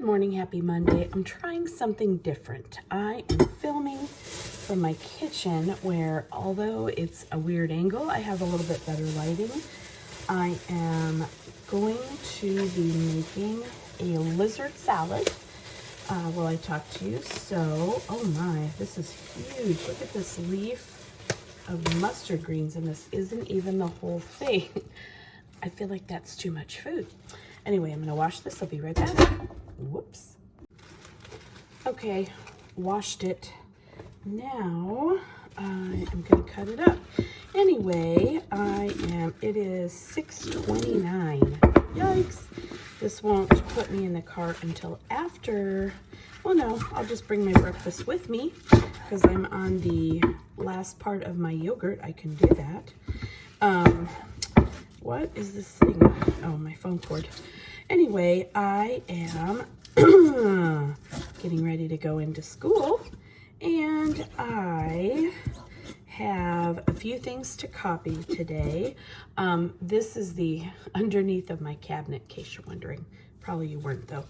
morning, happy Monday. I'm trying something different. I am filming from my kitchen where, although it's a weird angle, I have a little bit better lighting. I am going to be making a lizard salad while I talk to you. So, oh my, this is huge. Look at this leaf of mustard greens, and this isn't even the whole thing. I feel like that's too much food. Anyway, I'm gonna wash this. I'll be right back. Whoops. Okay, washed it. Now I am gonna cut it up. Anyway, it is 6:29. Yikes. This won't put me in the car until after, well no, I'll just bring my breakfast with me because I'm on the last part of my yogurt. I can do that. What is this thing? Oh, my phone cord. Anyway, I am getting ready to go into school, and I have a few things to copy today. This is the underneath of my cabinet, in case you're wondering. Probably you weren't, though.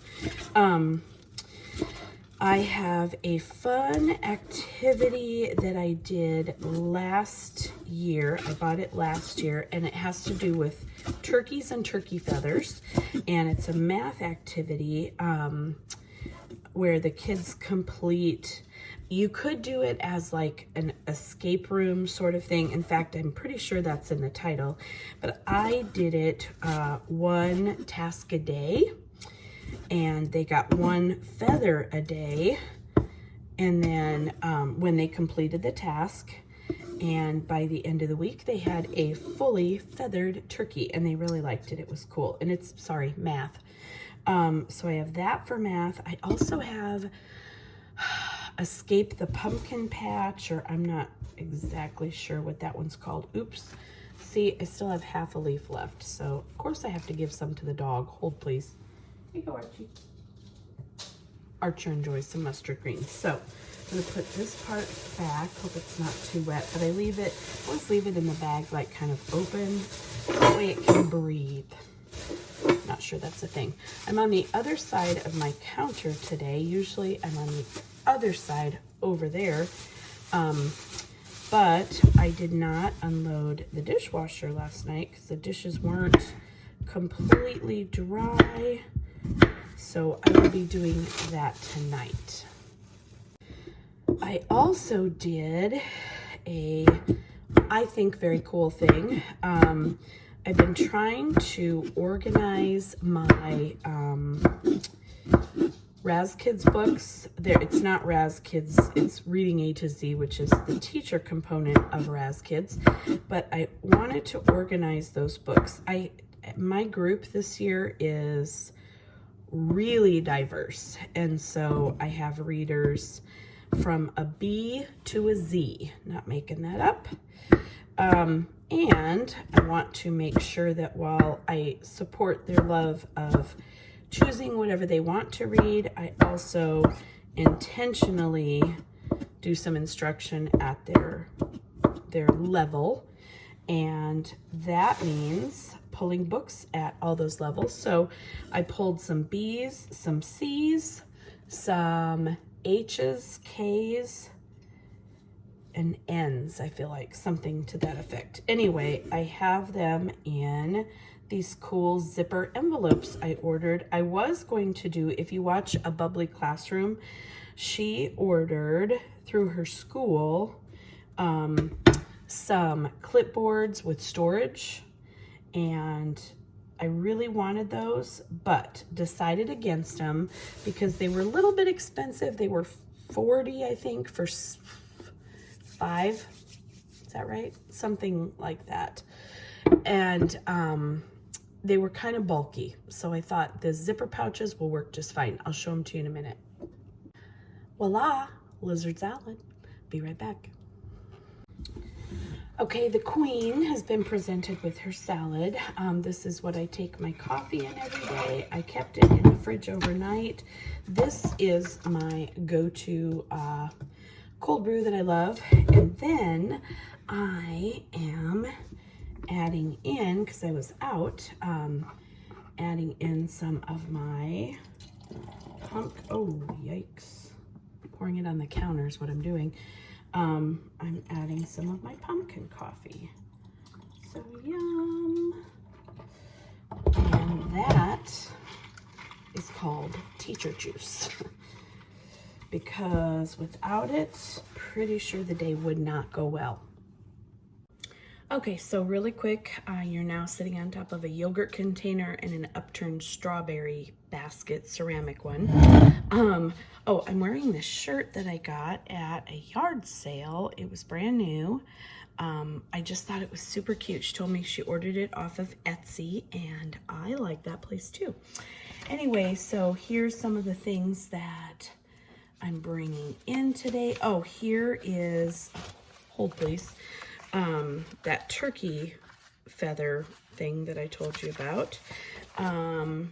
I have a fun activity that I did last year. I bought it last year, and it has to do with turkeys and turkey feathers. And it's a math activity where the kids complete. You could do it as like an escape room sort of thing. In fact, I'm pretty sure that's in the title. But I did it one task a day. And they got one feather a day, and then when they completed the task, and by the end of the week they had a fully feathered turkey, and they really liked it. It was cool. And it's, sorry, math. So I have that for math. I also have Escape the Pumpkin Patch, or I'm not exactly sure what that one's called. Oops. See, I still have half a leaf left, so of course I have to give some to the dog. Hold, please. Here you go, Archie. Archer enjoys some mustard greens. So I'm gonna put this part back. Hope it's not too wet, but I always leave it in the bag like kind of open. That way it can breathe. Not sure that's a thing. I'm on the other side of my counter today. Usually I'm on the other side over there. But I did not unload the dishwasher last night because the dishes weren't completely dry. So I will be doing that tonight. I also did I think, very cool thing. I've been trying to organize my Raz Kids books. It's not Raz Kids, it's Reading A to Z, which is the teacher component of Raz Kids. But I wanted to organize those books. My group this year is really diverse, and so I have readers from a B to a Z, not making that up. And I want to make sure that while I support their love of choosing whatever they want to read, I also intentionally do some instruction at their level, and that means pulling books at all those levels. So I pulled some B's, some C's, some H's, K's, and N's, I feel like, something to that effect. Anyway, I have them in these cool zipper envelopes I ordered. I was going to do, if you watch A Bubbly Classroom, she ordered through her school some clipboards with storage, and I really wanted those, but decided against them because they were a little bit expensive. They were $40, I think, for 5. Is that right? Something like that. And they were kind of bulky. So I thought the zipper pouches will work just fine. I'll show them to you in a minute. Voila, lizard salad. Be right back. Okay, the queen has been presented with her salad. This is what I take my coffee in every day. I kept it in the fridge overnight. This is my go-to cold brew that I love. And then I am adding in, because I was out, adding in some of my oh, yikes. Pouring it on the counter is what I'm doing. I'm adding some of my pumpkin coffee. So yum. And that is called teacher juice. Because without it, pretty sure the day would not go well. Okay, so really quick, you're now sitting on top of a yogurt container and an upturned strawberry basket, ceramic one. Oh, I'm wearing this shirt that I got at a yard sale. It was brand new. I just thought it was super cute. She told me she ordered it off of Etsy, and I like that place too. Anyway, so here's some of the things that I'm bringing in today. Oh, here is, hold please. That turkey feather thing that I told you about. Where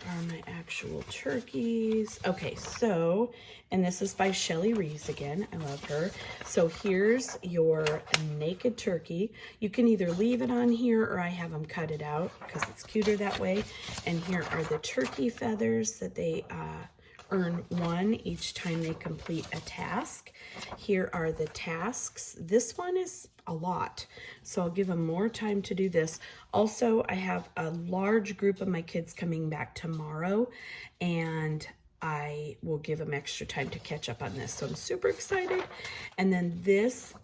are my actual turkeys? Okay, so, and this is by Shelly Rees again. I love her. So here's your naked turkey. You can either leave it on here or I have them cut it out because it's cuter that way. And here are the turkey feathers that they earn 1 each time they complete a task. Here are the tasks. This one is a lot, so I'll give them more time to do this. Also, I have a large group of my kids coming back tomorrow, and I will give them extra time to catch up on this, so I'm super excited. And then this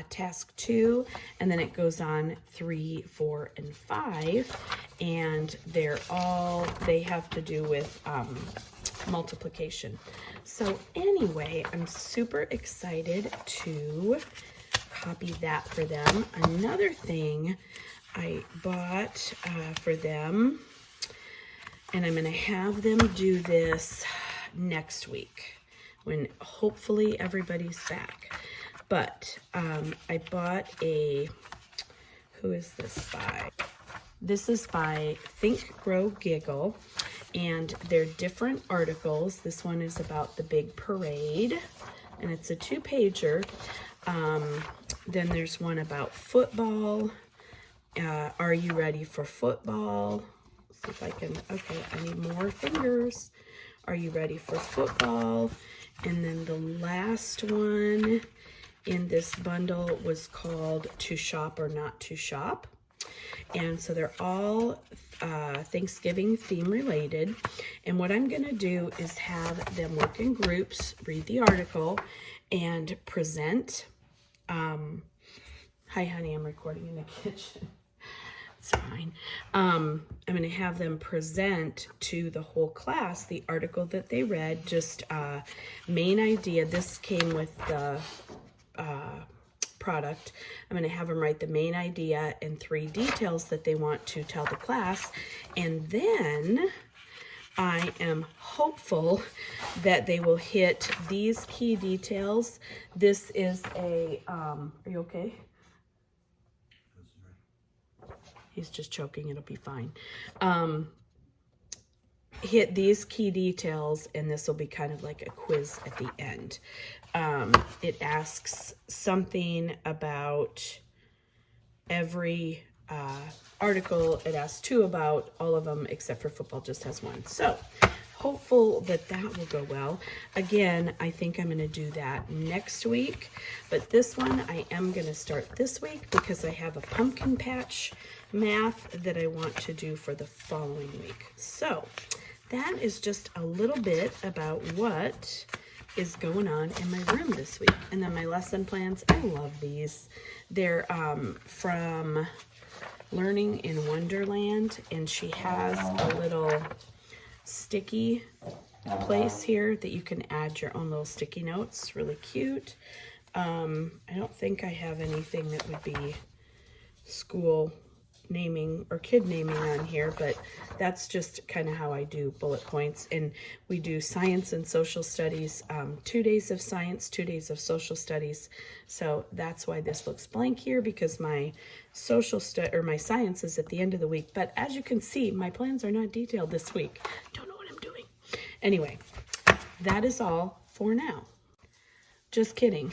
task 2, and then it goes on 3, 4, and 5, and they have to do with multiplication. So anyway, I'm super excited to copy that for them. Another thing I bought for them, and I'm going to have them do this next week when hopefully everybody's back. But I bought who is this by? This is by Think, Grow, Giggle, and they're different articles. This one is about the big parade, and it's a 2-pager. Then there's one about football. Are you ready for football? See if I can, okay, I need more fingers. Are you ready for football? And then the last one in this bundle was called To Shop or Not to Shop. And so they're all Thanksgiving theme related. And what I'm going to do is have them work in groups, read the article, and present. Hi, honey, I'm recording in the kitchen. It's fine. I'm going to have them present to the whole class the article that they read, just main idea. This came with the product. I'm going to have them write the main idea and 3 details that they want to tell the class. And then I am hopeful that they will hit these key details. This is are you okay? He's just choking, it'll be fine. Hit these key details, and this will be kind of like a quiz at the end. It asks something about every article. It asks 2 about all of them, except for football just has 1. So hopeful that that will go well. Again, I think I'm going to do that next week, but this one I am going to start this week because I have a pumpkin patch math that I want to do for the following week. So that is just a little bit about what is going on in my room this week. And then my lesson plans, I love these. They're from Learning in Wonderland, and she has a little sticky place here that you can add your own little sticky notes. Really cute. I don't think I have anything that would be school naming or kid naming on here, but that's just kind of how I do bullet points. And we do science and social studies, 2 days of science, 2 days of social studies. So that's why this looks blank here, because my my science is at the end of the week. But as you can see, my plans are not detailed this week. Don't know what I'm doing. Anyway, that is all for now. Just kidding.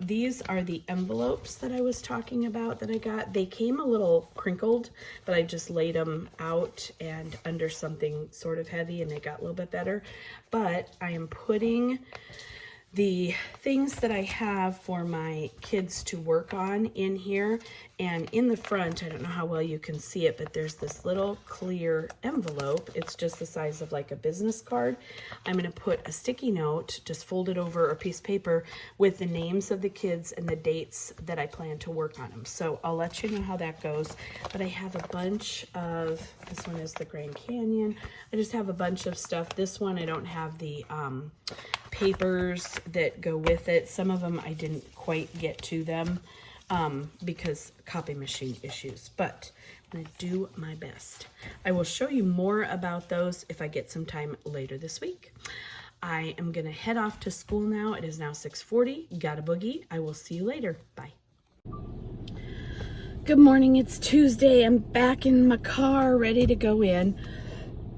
These are the envelopes that I was talking about that I got. They came a little crinkled, but I just laid them out and under something sort of heavy and they got a little bit better. But I am putting the things that I have for my kids to work on in here, and in the front, I don't know how well you can see it, but there's this little clear envelope. It's just the size of like a business card. I'm going to put a sticky note, just fold it over a piece of paper with the names of the kids and the dates that I plan to work on them. So I'll let you know how that goes. But I have a bunch of, this one is the Grand Canyon. I just have a bunch of stuff. This one I don't have the papers that go with it. Some of them I didn't quite get to them because copy machine issues, but I'm gonna do my best. I will show you more about those if I get some time later this week. I am gonna head off to school now. It is now 6:40. Gotta boogie. I will see you later. Bye. Good morning. It's Tuesday. I'm back in my car ready to go in.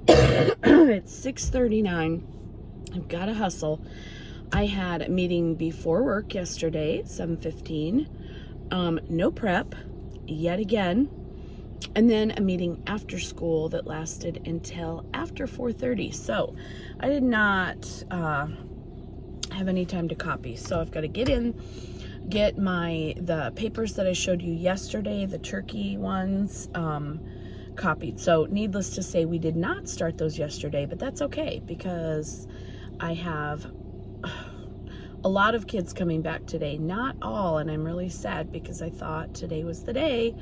It's 6:39. I've got to hustle. I had a meeting before work yesterday, 7:15. No prep, yet again. And then a meeting after school that lasted until after 4:30. So I did not have any time to copy. So I've got to get in, get the papers that I showed you yesterday, the turkey ones, copied. So needless to say, we did not start those yesterday, but that's okay because I have a lot of kids coming back today. Not all, and I'm really sad because I thought today was the day,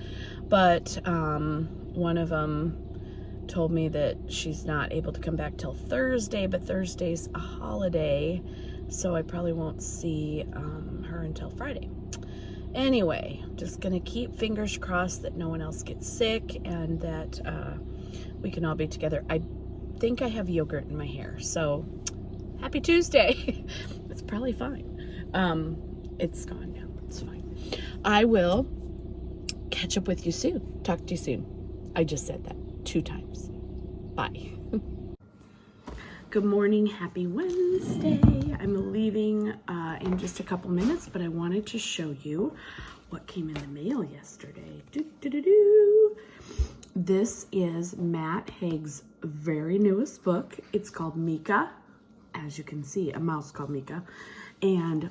but one of them told me that she's not able to come back till Thursday, but Thursday's a holiday, so I probably won't see her until Friday. Anyway, just gonna keep fingers crossed that no one else gets sick and that we can all be together. I think I have yogurt in my hair, so happy Tuesday. It's probably fine. It's gone now. It's fine. I will catch up with you soon. Talk to you soon. I just said that 2 times. Bye. Good morning. Happy Wednesday. I'm leaving in just a couple minutes, but I wanted to show you what came in the mail yesterday. This is Matt Haig's very newest book. It's called Mika. As you can see, a mouse called Mika. And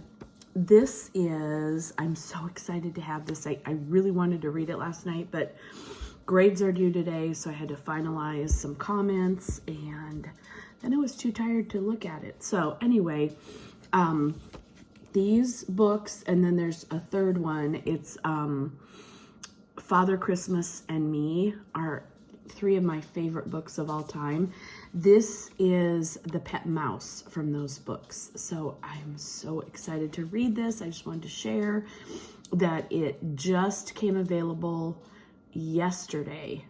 this is, I'm so excited to have this. I really wanted to read it last night, but grades are due today, so I had to finalize some comments, and then I was too tired to look at it. So anyway, these books, and then there's a third one. It's Father Christmas and Me are 3 of my favorite books of all time. This is the pet mouse from those books. So I'm so excited to read this. I just wanted to share that it just came available yesterday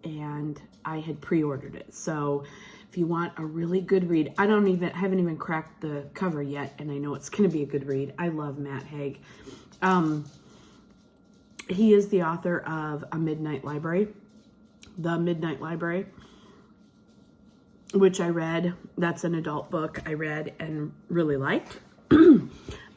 and I had pre-ordered it. So if you want a really good read, I haven't even cracked the cover yet, and I know it's going to be a good read. I love Matt Haig. He is the author of The Midnight Library, which I read. That's an adult book I read and really liked.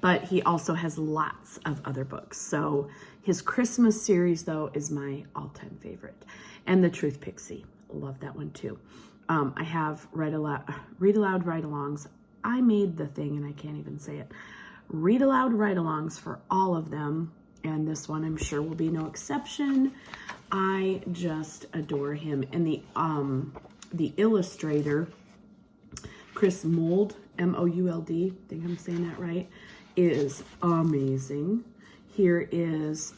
But he also has lots of other books. So his Christmas series, though, is my all-time favorite. And The Truth Pixie. Love that one, too. I have read aloud ride-alongs. I made the thing, and I can't even say it. Read aloud ride-alongs for all of them. And this one, I'm sure, will be no exception. I just adore him. And the illustrator, Chris Mould, M-O-U-L-D, I think I'm saying that right, is amazing. Here is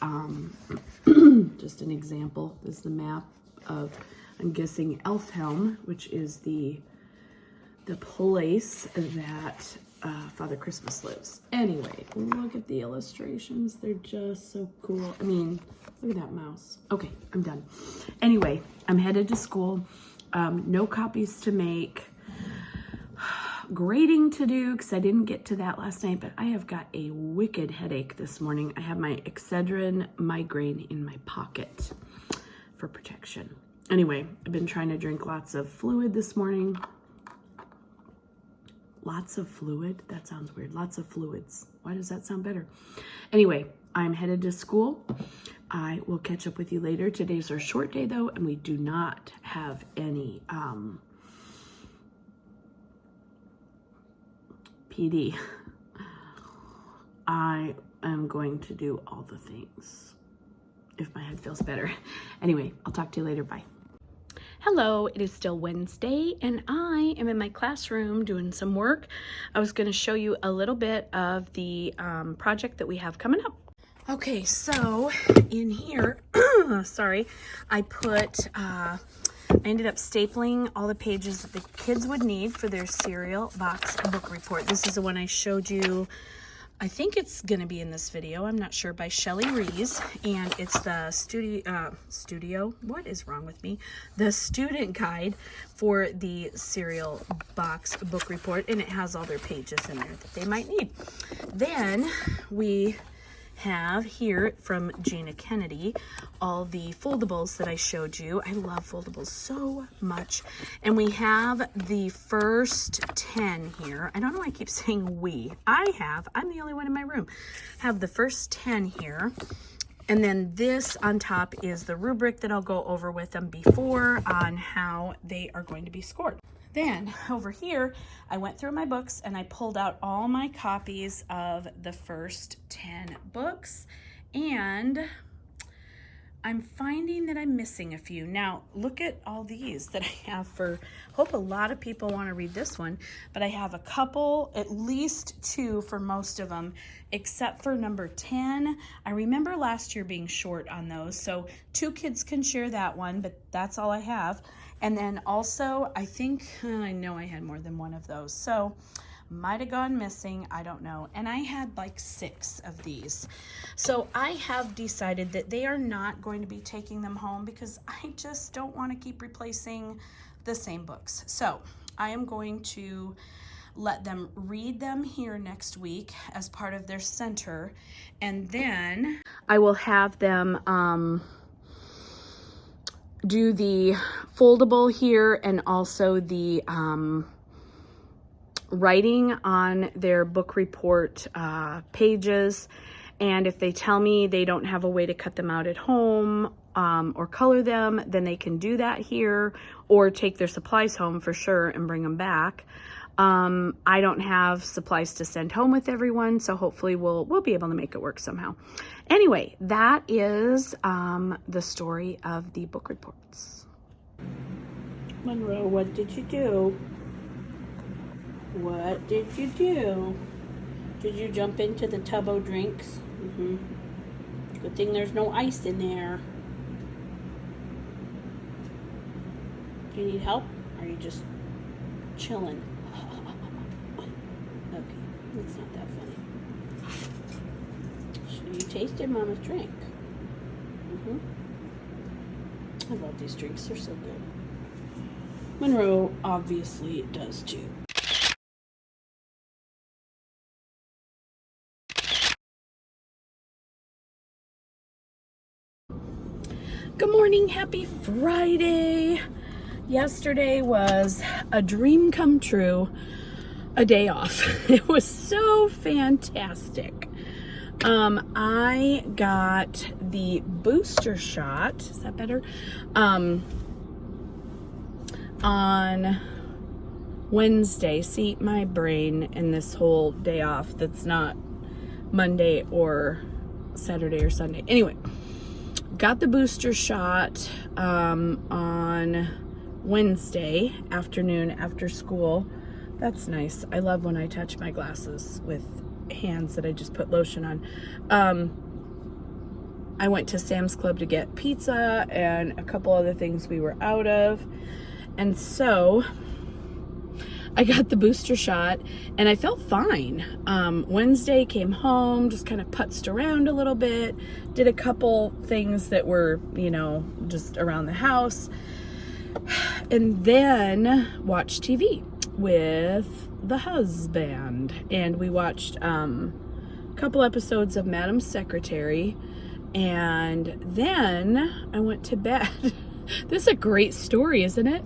just an example. This is the map of, I'm guessing, Elfhelm, which is the place that Father Christmas lives. Anyway, look at the illustrations. They're just so cool. I mean, look at that mouse. Okay, I'm done. Anyway, I'm headed to school. No copies to make. Grading to do, because I didn't get to that last night, but I have got a wicked headache this morning. I have my Excedrin migraine in my pocket for protection. Anyway, I've been trying to drink lots of fluid this morning. Lots of fluid. That sounds weird. Lots of fluids. Why does that sound better? Anyway, I'm headed to school. I will catch up with you later. Today's our short day though, and we do not have any PD. I am going to do all the things if my head feels better. Anyway, I'll talk to you later. Bye. Hello, it is still Wednesday and I am in my classroom doing some work. I was going to show you a little bit of the project that we have coming up. Okay, so in here, sorry, I ended up stapling all the pages that the kids would need for their cereal box book report. This is the one I showed you. I think it's going to be in this video. I'm not sure, by Shelly Rees, and it's the what is wrong with me? The student guide for the cereal box book report, and it has all their pages in there that they might need. Then we have here from Gina Kennedy all the foldables that I showed you. I love foldables so much. And we have the first 10 here. I don't know why I keep saying we. I'm the only one in my room. Have the first 10 here. And then this on top is the rubric that I'll go over with them before on how they are going to be scored. Then over here, I went through my books and I pulled out all my copies of the first 10 books, and I'm finding that I'm missing a few. Now, look at all these that I have for, hope a lot of people want to read this one, but I have a couple, at least 2 for most of them, except for number 10. I remember last year being short on those, so 2 kids can share that one, but that's all I have. And then also, I think, I know I had more than one of those, so might have gone missing, I don't know. And I had like 6 of these. So I have decided that they are not going to be taking them home because I just don't want to keep replacing the same books. So I am going to let them read them here next week as part of their center. And then I will have them do the foldable here and also the writing on their book report pages. And if they tell me they don't have a way to cut them out at home or color them, then they can do that here or take their supplies home for sure and bring them back. I don't have supplies to send home with everyone, so hopefully we'll be able to make it work somehow. Anyway, that is the story of the book reports. Monroe, what did you do? What did you do? Did you jump into the tub of drinks? Good thing there's no ice in there. Do you need help? Or are you just chilling? Okay, it's not that funny. So you tasted Mama's drink. I love these drinks, they're so good. Monroe obviously does too. Good morning, happy Friday. Yesterday was a dream come true, a day off. It was so fantastic. I got the booster shot, is that better? On Wednesday. See, my brain in this whole day off that's not Monday or Saturday or Sunday. Anyway, got the booster shot on Wednesday afternoon after school. That's nice. I love when I touch my glasses with hands that I just put lotion on. I went to Sam's Club to get pizza and a couple other things we were out of. And so I got the booster shot and I felt fine. Wednesday came home, just kind of putzed around a little bit, did a couple things that were, you know, just around the house, and then watched TV with the husband. And we watched a couple episodes of Madam Secretary, and then I went to bed. This is a great story, isn't it?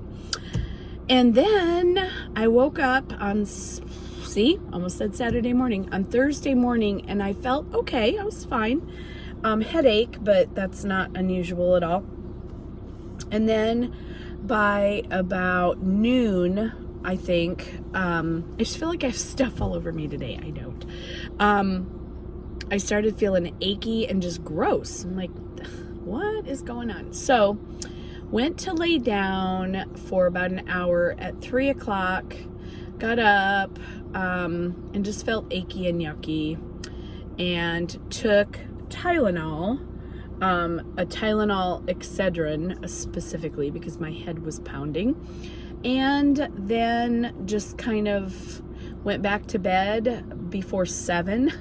And then I woke up on see, almost said Saturday morning, on Thursday morning, and I felt okay. I was fine. Headache, but that's not unusual at all. And then by about noon, I think, I just feel like I have stuff all over me today. I don't. I started feeling achy and just gross. I'm like, what is going on? So went to lay down for about an hour at 3 o'clock, got up, and just felt achy and yucky, and took Tylenol, a Tylenol Excedrin specifically because my head was pounding, and then just kind of went back to bed before 7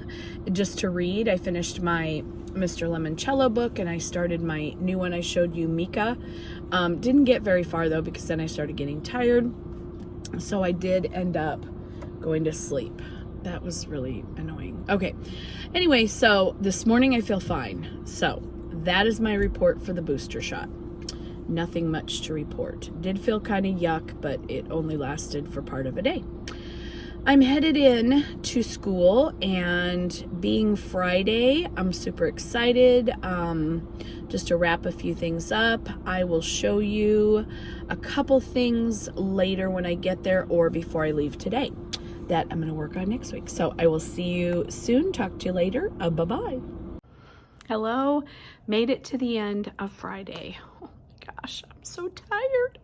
just to read. I finished my Mr. Lemoncello book and I started my new one I showed you, Mika. Didn't get very far though because then I started getting tired. So I did end up going to sleep. That was really annoying. Okay. Anyway, so this morning I feel fine. So that is my report for the booster shot. Nothing much to report. Did feel kind of yuck, but it only lasted for part of a day. I'm headed in to school, and being Friday, I'm super excited. Just to wrap a few things up, I will show you a couple things later when I get there or before I leave today that I'm going to work on next week. So I will see you soon. Talk to you later. Bye-bye. Hello. Made it to the end of Friday. Oh my gosh, I'm so tired.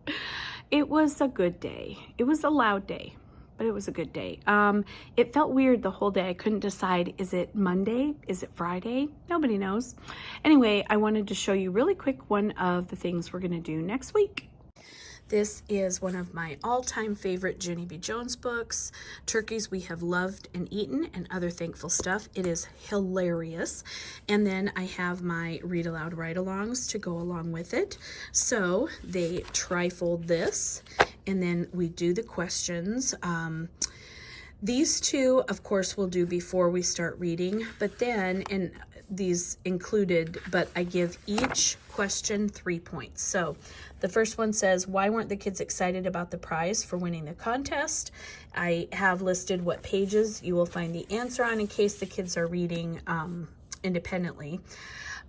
It was a good day. It was a loud day, but it was a good day. It felt weird the whole day. I couldn't decide, is it Monday? Is it Friday? Nobody knows. Anyway, I wanted to show you really quick one of the things we're gonna do next week. This is one of my all-time favorite Junie B. Jones books, Turkeys We Have Loved and Eaten and Other Thankful Stuff. It is hilarious. And then I have my read aloud ride-alongs to go along with it. So they trifold this, and then we do the questions. These two, of course, we'll do before we start reading, but then, and these included, but I give each question 3 points. So the first one says, why weren't the kids excited about the prize for winning the contest? I have listed what pages you will find the answer on in case the kids are reading independently.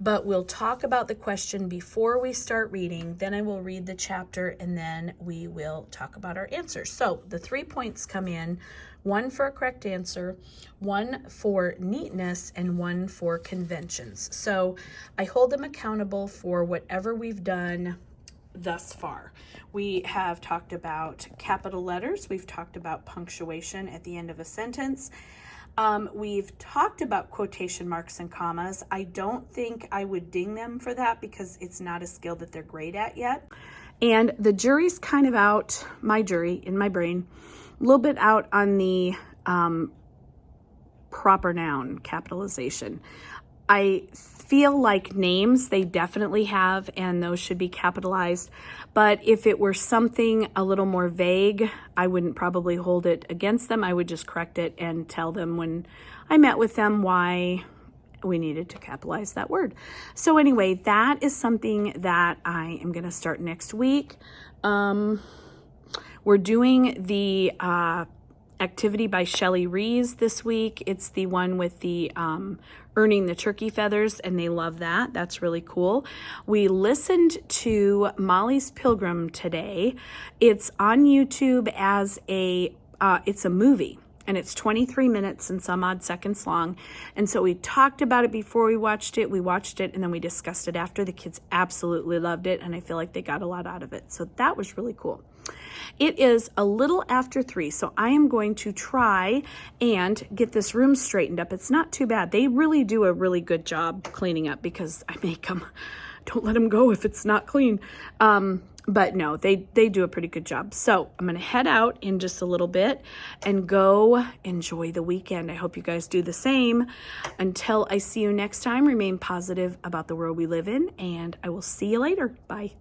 But we'll talk about the question before we start reading, then I will read the chapter, and then we will talk about our answers. So the 3 points come in, 1 for a correct answer, 1 for neatness, and 1 for conventions. So I hold them accountable for whatever we've done thus far. We have talked about capital letters. We've talked about punctuation at the end of a sentence. We've talked about quotation marks and commas. I don't think I would ding them for that because it's not a skill that they're great at yet. And the jury's kind of out, my jury in my brain, a little bit out on the proper noun capitalization. I feel like names they definitely have, and those should be capitalized. But if it were something a little more vague, I wouldn't probably hold it against them. I would just correct it and tell them when I met with them why we needed to capitalize that word. So anyway, that is something that I am going to start next week. We're doing the activity by Shelley Rees this week. It's the one with the earning the turkey feathers, and they love that. That's really cool. We listened to Molly's Pilgrim today. It's on YouTube as it's a movie, and it's 23 minutes and some odd seconds long. And so we talked about it before we watched it. We watched it, and then we discussed it after. The kids absolutely loved it, and I feel like they got a lot out of it. So that was really cool. It is a little after 3, so I am going to try and get this room straightened up. It's not too bad. They really do a really good job cleaning up because I make them, don't let them go if it's not clean. But no, they do a pretty good job. So I'm going to head out in just a little bit and go enjoy the weekend. I hope you guys do the same. Until I see you next time, remain positive about the world we live in, and I will see you later. Bye.